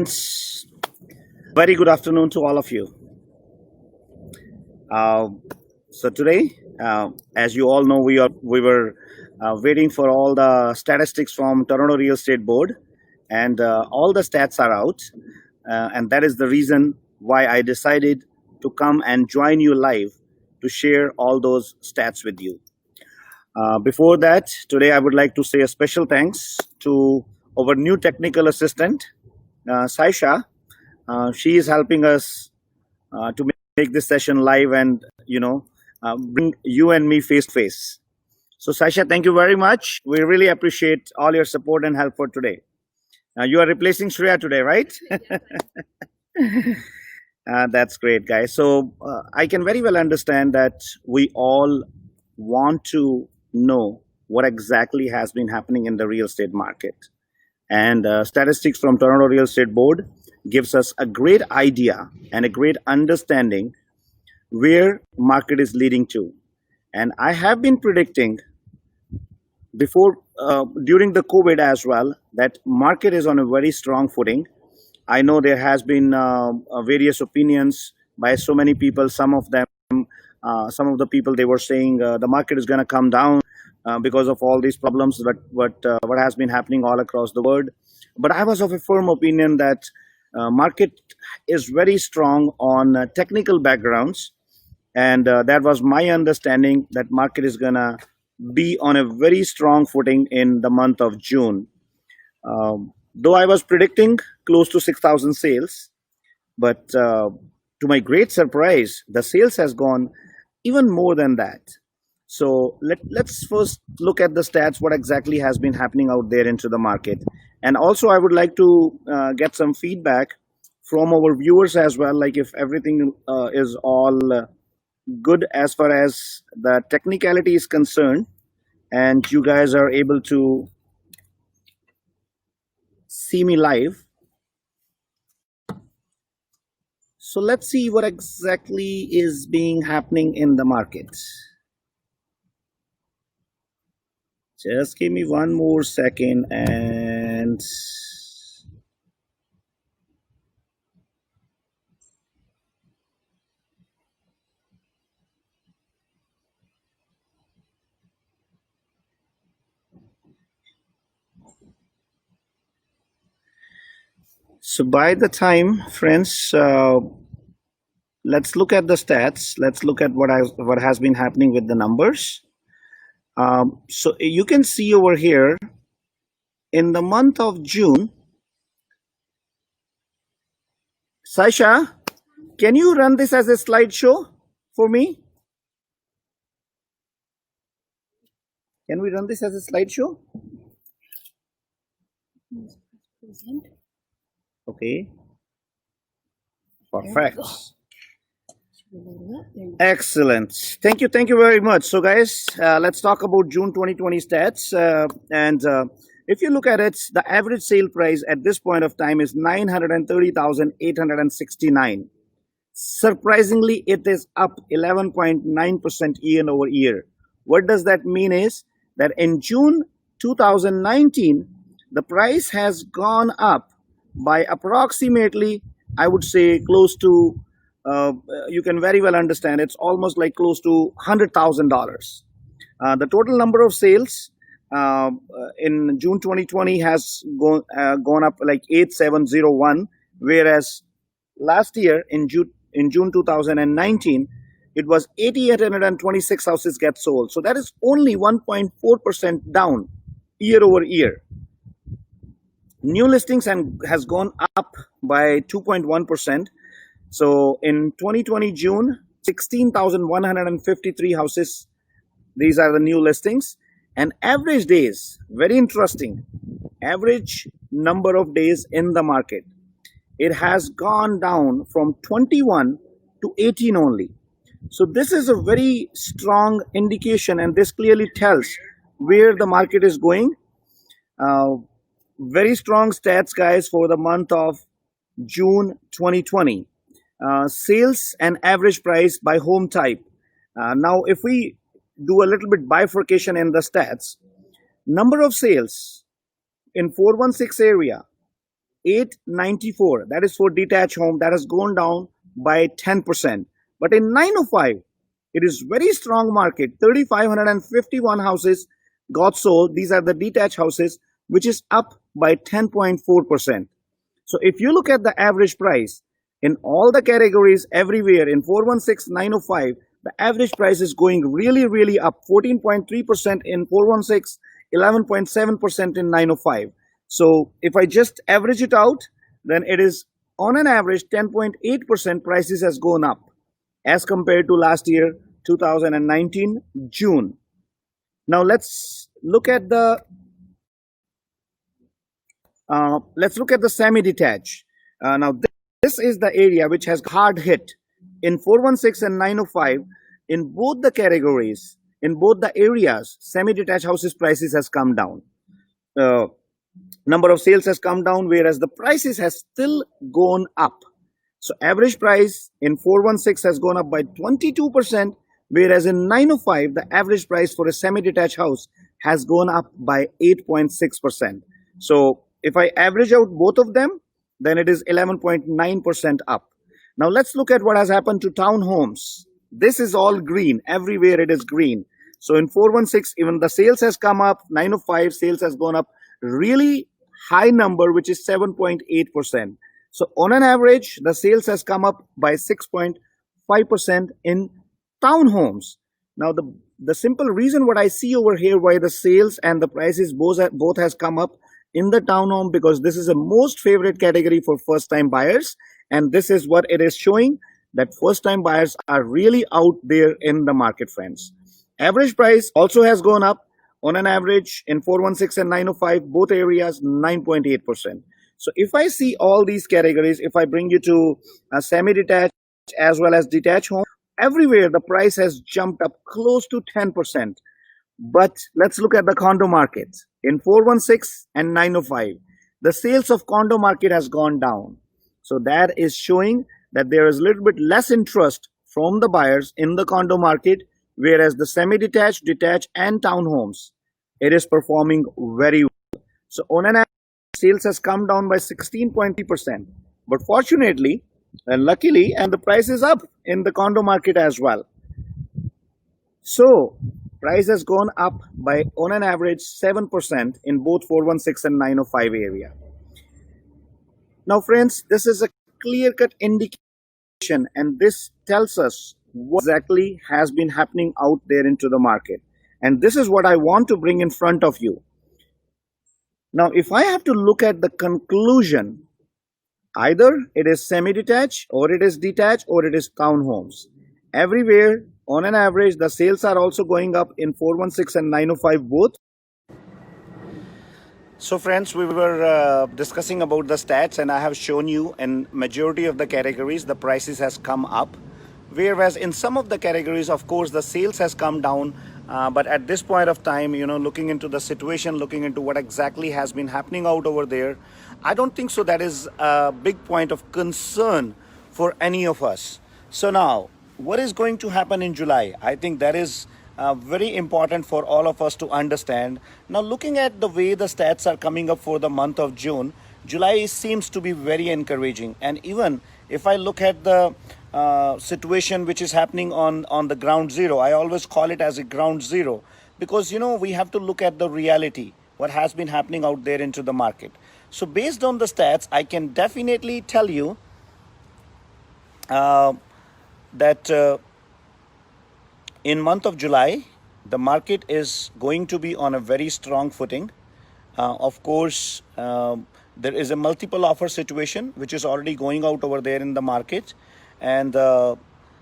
Friends, very good afternoon to all of you. Uh, so today, as you all know, we were waiting for all the statistics from Toronto Real Estate Board, and all the stats are out, and that is the reason why I decided to come and join you live to share all those stats with you. Before that, today I would like to say a special thanks to our new technical assistant, Saisha. She is helping us to make this session live and bring you and me face to face. So Saisha, thank you very much. We really appreciate all your support and help for today. You are replacing Shreya today, right? That's great, guys. So I can very well understand that we all want to know what exactly has been happening in the real estate market. And statistics from Toronto Real Estate Board gives us a great idea and a great understanding where market is leading to. And I have been predicting before during the COVID as well that market is on a very strong footing. I know there has been various opinions by so many people. Some of the people, they were saying the market is going to come down because of all these problems what has been happening all across the world. But I was of a firm opinion that market is very strong on technical backgrounds, and that was my understanding that market is going to be on a very strong footing in the month of June. Though I was predicting close to 6,000 sales, but to my great surprise, the sales has gone even more than that. So let's first look at the stats, what exactly has been happening out there into the market. And also I would like to get some feedback from our viewers as well, like if everything is all good as far as the technicality is concerned, and you guys are able to see me live. So let's see what exactly is being happening in the market. Just give me one more second and so by the time, friends, let's look at the stats. Let's look at what has been happening with the numbers. So you can see over here in the month of June. Saisha, can you run this as a slideshow for me? Can we run this as a slideshow? Okay. Perfect. Excellent. Thank you very much. So guys, let's talk about June 2020 stats. And if you look at it, the average sale price at this point of time is 930,869. Surprisingly, it is up 11.9% year over year. What does that mean is that in June 2019, the price has gone up by approximately, I would say, close to you can very well understand it's almost like close to $100,000. The total number of sales in June 2020 has gone up like 8701, whereas last year in June 2019 it was 8,826 houses get sold. So that is only 1.4% down year over year. New listings has gone up by 2.1%. So in 2020 June, 16,153 houses. These are the new listings. And average days, very interesting, average number of days in the market. It has gone down from 21 to 18 only. So this is a very strong indication, and this clearly tells where the market is going. Very strong stats, guys, for the month of June 2020. Sales and average price by home type. Now, if we do a little bit bifurcation in the stats, number of sales in 416 area, 894. That is for detached home. That has gone down by 10%. But in 905, it is very strong market. 3,551 houses got sold. These are the detached houses, which is up by 10.4%. So if you look at the average price in all the categories everywhere in 416, 905, the average price is going really, really up. 14.3% in 416, 11.7% in 905. So if I just average it out, then it is on an average 10.8% prices has gone up as compared to last year, 2019 June. Now let's look at the semi-detached. Now this is the area which has hard hit in 416 and 905 in both the categories, in both the areas. Semi-detached houses prices has come down. Number of sales has come down, whereas the prices has still gone up. So average price in 416 has gone up by 22%, whereas in 905 the average price for a semi-detached house has gone up by 8.6%. So if I average out both of them, then it is 11.9% up. Now let's look at what has happened to townhomes. This is all green. Everywhere it is green. So in 416, even the sales has come up. 905 sales has gone up really high number, which is 7.8%. So on an average, the sales has come up by 6.5% in townhomes. Now the simple reason what I see over here why the sales and the prices both has come up in the townhome, because this is a most favorite category for first time buyers, and this is what it is showing, that first time buyers are really out there in the market, friends. Average price also has gone up on an average in 416 and 905, both areas 9.8%. So if I see all these categories, if I bring you to a semi-detached as well as detached home, everywhere the price has jumped up close to 10%. But let's look at the condo market. In 416 and 905, the sales of condo market has gone down. So that is showing that there is a little bit less interest from the buyers in the condo market, whereas the semi-detached, detached and townhomes, it is performing very well. So on an average, sales has come down by 16.3%. But fortunately and luckily, and the price is up in the condo market as well. So price has gone up by on an average 7% in both 416 and 905 area. Now friends, this is a clear-cut indication, and this tells us what exactly has been happening out there into the market. And this is what I want to bring in front of you. Now, if I have to look at the conclusion, either it is semi-detached or it is detached or it is townhomes. Everywhere, on an average, the sales are also going up in 416 and 905 both. So friends, we were discussing about the stats, and I have shown you in majority of the categories the prices has come up, whereas in some of the categories, of course, the sales has come down. But at this point of time, looking into the situation, looking into what exactly has been happening out over there, I don't think so that is a big point of concern for any of us. So now, what is going to happen in July? I think that is very important for all of us to understand. Now, looking at the way the stats are coming up for the month of June, July seems to be very encouraging. And even if I look at the situation which is happening on the ground zero, I always call it as a ground zero, because we have to look at the reality, what has been happening out there into the market. So based on the stats, I can definitely tell you that in month of July, the market is going to be on a very strong footing. Of course, there is a multiple offer situation which is already going out over there in the market, and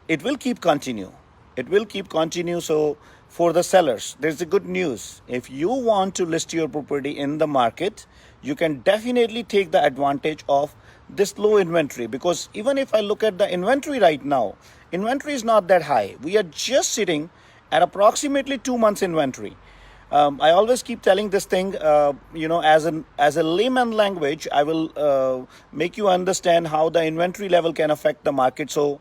it will keep continue. It will keep continue. So for the sellers, there's a good news. If you want to list your property in the market, you can definitely take the advantage of this low inventory, because even if I look at the inventory right now, inventory is not that high. We are just sitting at approximately 2 months inventory. I always keep telling this thing, as a layman language, I will make you understand how the inventory level can affect the market. So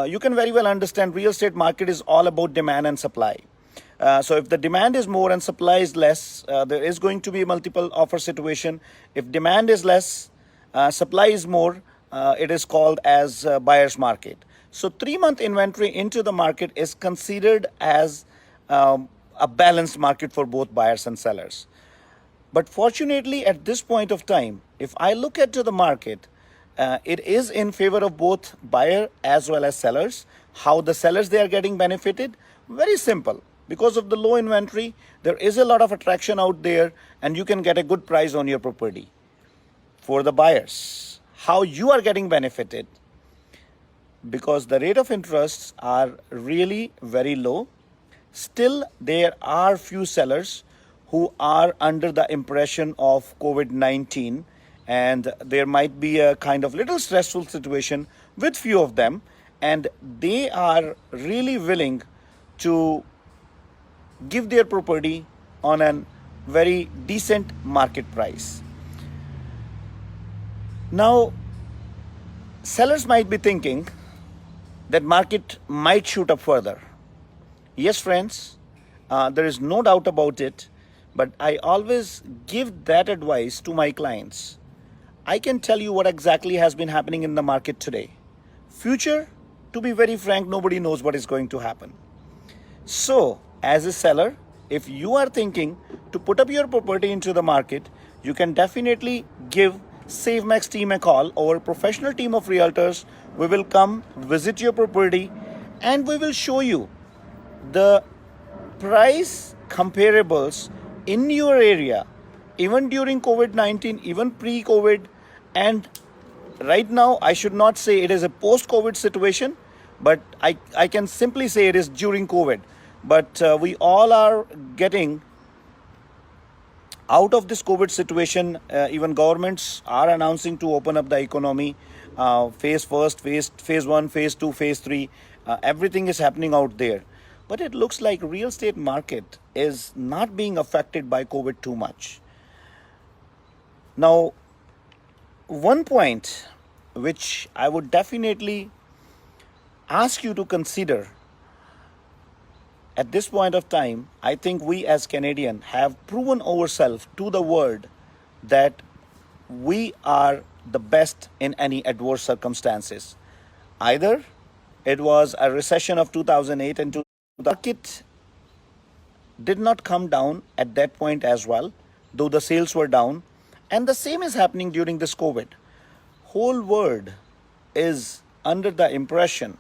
you can very well understand real estate market is all about demand and supply. So if the demand is more and supply is less, there is going to be a multiple offer situation. If demand is less, supply is more, it is called as buyer's market. So 3 month inventory into the market is considered as a balanced market for both buyers and sellers. But fortunately, at this point of time, if I look at to the market, it is in favor of both buyer as well as sellers. How the sellers they are getting benefited? Very simple. Because of the low inventory, there is a lot of attraction out there, and you can get a good price on your property. For the buyers, how you are getting benefited? Because the rate of interests are really very low. Still, there are few sellers who are under the impression of COVID-19, and there might be a kind of little stressful situation with few of them, and they are really willing to give their property on a very decent market price. Now, sellers might be thinking that market might shoot up further. Yes, friends, there is no doubt about it, but I always give that advice to my clients. I can tell you what exactly has been happening in the market today. Future, to be very frank, nobody knows what is going to happen. So, as a seller, if you are thinking to put up your property into the market, you can definitely give SaveMax team a call. Our professional team of realtors, we will come visit your property and we will show you the price comparables in your area, even during COVID-19, even pre-COVID, and right now I should not say it is a post-COVID situation, but I can simply say it is during COVID. But we all are getting out of this COVID situation. Even governments are announcing to open up the economy. Phase first, phase one, phase two, phase three. Everything is happening out there. But it looks like real estate market is not being affected by COVID too much. Now, one point which I would definitely ask you to consider at this point of time, I think we as Canadians have proven ourselves to the world that we are the best in any adverse circumstances. Either it was a recession of 2008 and the market did not come down at that point as well, though the sales were down. And the same is happening during this COVID. Whole world is under the impression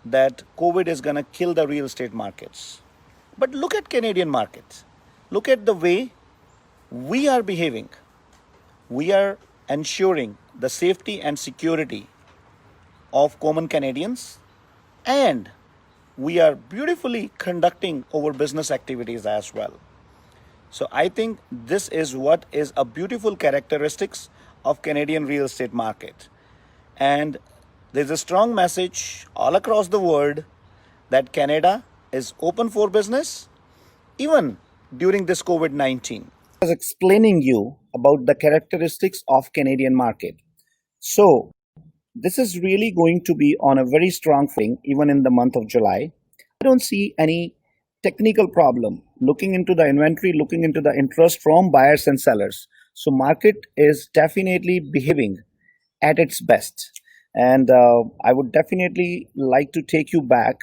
that COVID is going to kill the real estate markets. But look at Canadian markets. Look at the way we are behaving. We are ensuring the safety and security of common Canadians, and we are beautifully conducting our business activities as well. So I think this is what is a beautiful characteristics of Canadian real estate market. And there's a strong message all across the world that Canada is open for business even during this COVID-19. I was explaining you about the characteristics of Canadian market. So this is really going to be on a very strong thing even in the month of July. I don't see any technical problem looking into the inventory, looking into the interest from buyers and sellers. So market is definitely behaving at its best. And I would definitely like to take you back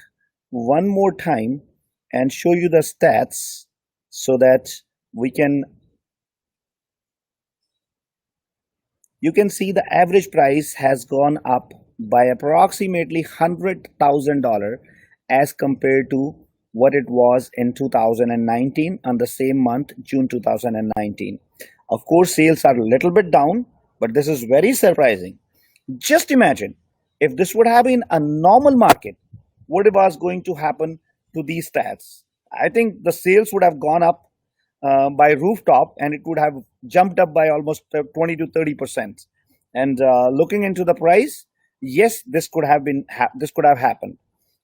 one more time and show you the stats so that we can you can see the average price has gone up by approximately $100,000 as compared to what it was in 2019 on the same month, June 2019. Of course, sales are a little bit down, but this is very surprising. Just imagine if this would have been a normal market, what was going to happen to these stats? I think the sales would have gone up by rooftop, and it would have jumped up by almost 20 to 30%. And looking into the price, yes, this could have happened.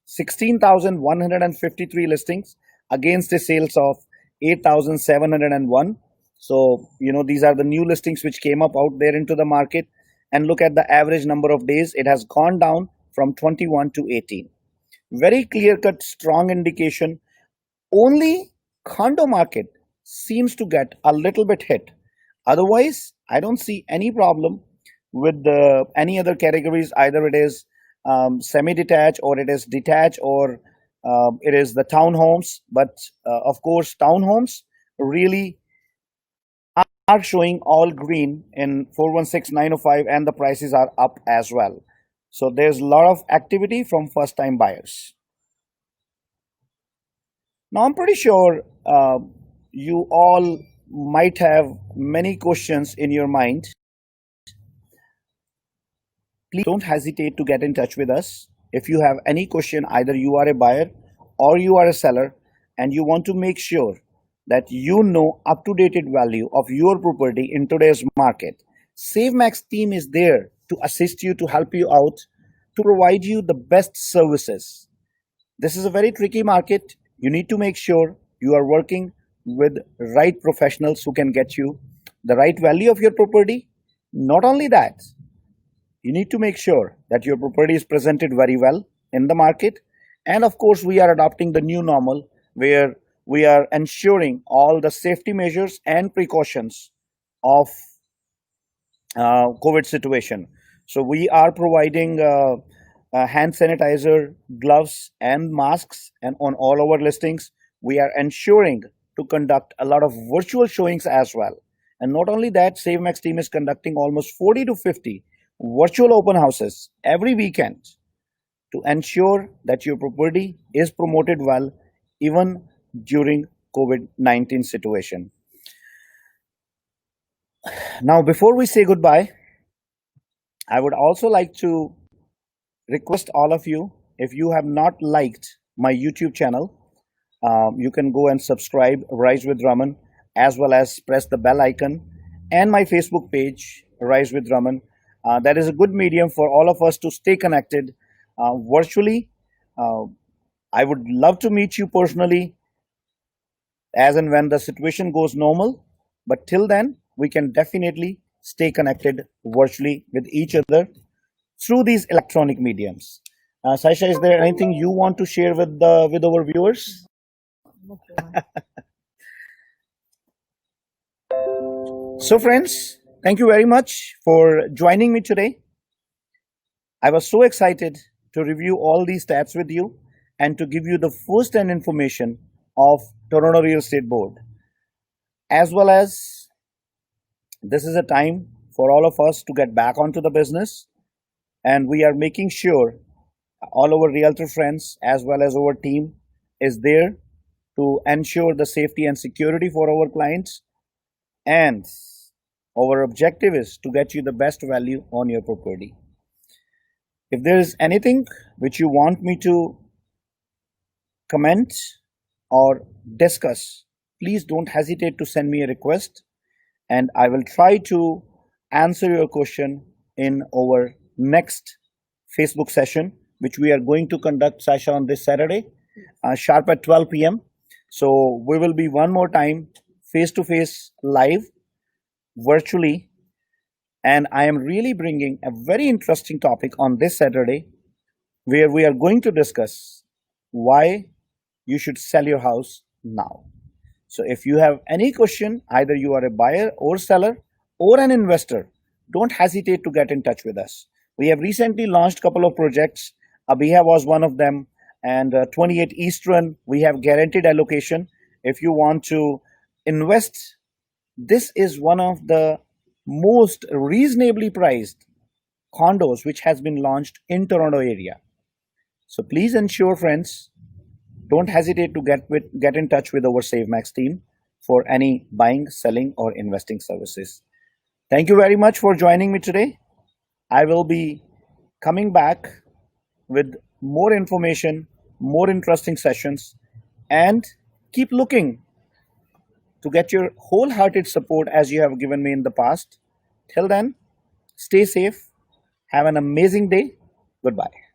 16,153 listings against the sales of 8,701. So these are the new listings which came up out there into the market. And look at the average number of days, it has gone down from 21 to 18. Very clear cut, strong indication. Only condo market seems to get a little bit hit. Otherwise, I don't see any problem with any other categories. Either it is semi-detached, or it is detached, or it is the townhomes. But of course, townhomes really are showing all green in 416905, and the prices are up as well. So there's a lot of activity from first time buyers. Now I'm pretty sure you all might have many questions in your mind. Please don't hesitate to get in touch with us. If you have any question, either you are a buyer or you are a seller, and you want to make sure that you know up to date value of your property in today's market, SaveMax team is there to assist you, to help you out, to provide you the best services. This is a very tricky market. You need to make sure you are working with right professionals who can get you the right value of your property. Not only that, you need to make sure that your property is presented very well in the market. And of course, we are adopting the new normal where we are ensuring all the safety measures and precautions of COVID situation. So we are providing hand sanitizer, gloves, and masks, and on all our listings, we are ensuring to conduct a lot of virtual showings as well. And not only that, SaveMax team is conducting almost 40 to 50 virtual open houses every weekend to ensure that your property is promoted well even during COVID-19 situation. Now, before we say goodbye, I would also like to request all of you, if you have not liked my YouTube channel, you can go and subscribe Rise with Raman, as well as press the bell icon, and my Facebook page Rise with Raman. That is a good medium for all of us to stay connected virtually. Uh, I would love to meet you personally as and when the situation goes normal. But till then, we can definitely stay connected virtually with each other through these electronic mediums. Saisha, is there anything you want to share with our viewers? So, friends, thank you very much for joining me today. I was so excited to review all these stats with you and to give you the first-hand information of Toronto Real Estate Board, as well as this is a time for all of us to get back onto the business, and we are making sure all our realtor friends as well as our team is there to ensure the safety and security for our clients, and our objective is to get you the best value on your property. If there is anything which you want me to comment or discuss, please don't hesitate to send me a request, and I will try to answer your question in our next Facebook session, which we are going to conduct, Sasha, on this Saturday, sharp at 12 p.m. So we will be one more time face to face live virtually. And I am really bringing a very interesting topic on this Saturday, where we are going to discuss why you should sell your house now. So if you have any question, either you are a buyer or seller or an investor, don't hesitate to get in touch with us. We have recently launched a couple of projects. Abiha was one of them, and 28 Eastern, we have guaranteed allocation. If you want to invest, this is one of the most reasonably priced condos which has been launched in Toronto area. So please ensure, friends, don't hesitate to get in touch with our SaveMax team for any buying, selling, or investing services. Thank you very much for joining me today. I will be coming back with more information, more interesting sessions, and keep looking to get your wholehearted support as you have given me in the past. Till then, stay safe, have an amazing day. Goodbye.